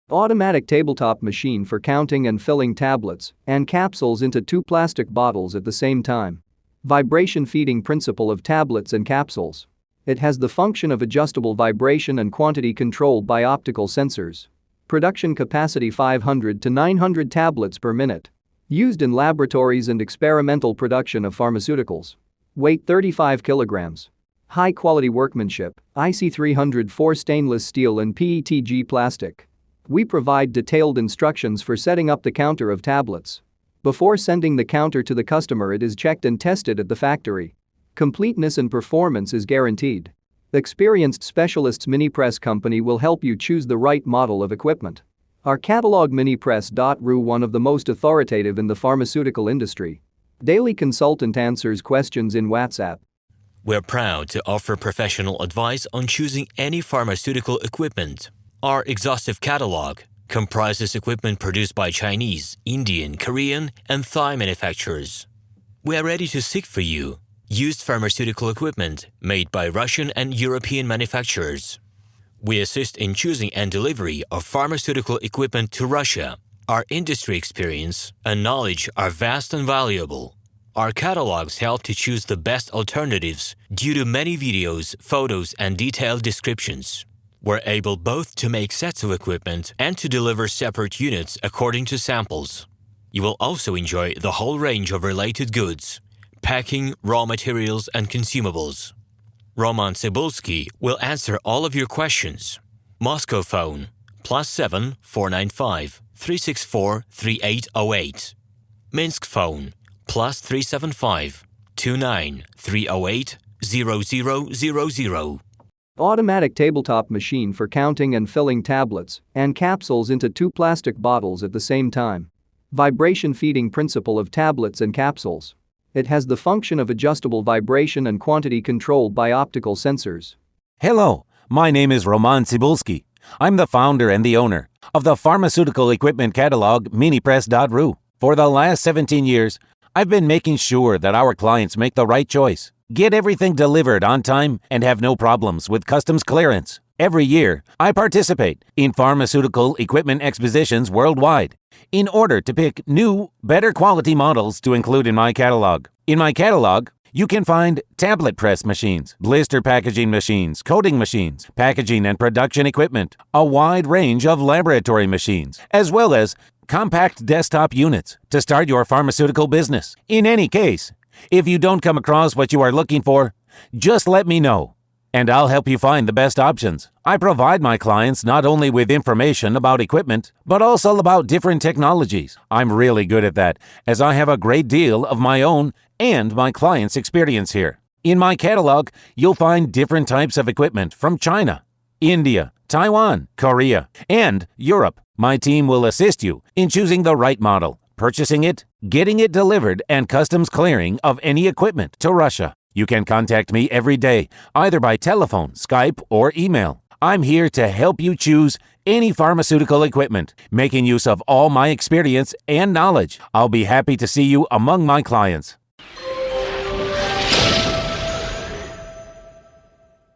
Automatic tabletop machine for counting and filling tablets and capsules into 2 plastic bottles at the same time. Vibration feeding principle of tablets and capsules. It has the function of adjustable vibration and quantity controlled by optical sensors. Production capacity 500 to 900 tablets per minute. Used in laboratories and experimental production of pharmaceuticals. Weight 35 kilograms. High quality workmanship, IC304 stainless steel and PETG plastic. We provide detailed instructions for setting up the counter of tablets. Before sending the counter to the customer, it is checked and tested at the factory. Completeness and performance is guaranteed. Experienced specialists Minipress company will help you choose the right model of equipment. Our catalog Minipress.ru, one of the most authoritative in the pharmaceutical industry. Daily consultant answers questions in WhatsApp. We're proud to offer professional advice on choosing any pharmaceutical equipment. Our exhaustive catalog comprises equipment produced by Chinese, Indian, Korean, and Thai manufacturers. We are ready to seek for you used pharmaceutical equipment made by Russian and European manufacturers. We assist in choosing and delivery of pharmaceutical equipment to Russia. Our industry experience and knowledge are vast and valuable. Our catalogs help to choose the best alternatives due to many videos, photos, and detailed descriptions. We're able both to make sets of equipment and to deliver separate units according to samples. You will also enjoy the whole range of related goods, packing, raw materials, and consumables. RomanTsibulsky will answer all of your questions. Moscow phone +7 495 364 3808. Minsk phone +375 29 308 0000. Automatic tabletop machine for counting and filling tablets and capsules into 2 plastic bottles at the same time. Vibration feeding principle of tablets and capsules. It has the function of adjustable vibration and quantity controlled by optical sensors. Hello, my name is RomanTsibulsky. I'm the founder and the owner of the pharmaceutical equipment catalog Minipress.ru. For the last 17 years, I've been making sure that our clients make the right choice, get everything delivered on time, and have no problems with customs clearance. Every year, I participate in pharmaceutical equipment expositions worldwide in order to pick new, better quality models to include in my catalog. In my catalog, you can find tablet press machines, blister packaging machines, coating machines, packaging and production equipment, a wide range of laboratory machines, as well as compact desktop units to start your pharmaceutical business. In any case, if you don't come across what you are looking for, just let me know, and I'll help you find the best options. I provide my clients not only with information about equipment, but also about different technologies. I'm really good at that, as I have a great deal of my own and my clients' experience here. In my catalog, you'll find different types of equipment from China, India, Taiwan, Korea, and Europe. My team will assist you in choosing the right model, purchasing it, getting it delivered, and customs clearing of any equipment to Russia. You can contact me every day, either by telephone, Skype, or email. I'm here to help you choose any pharmaceutical equipment, making use of all my experience and knowledge. I'll be happy to see you among my clients.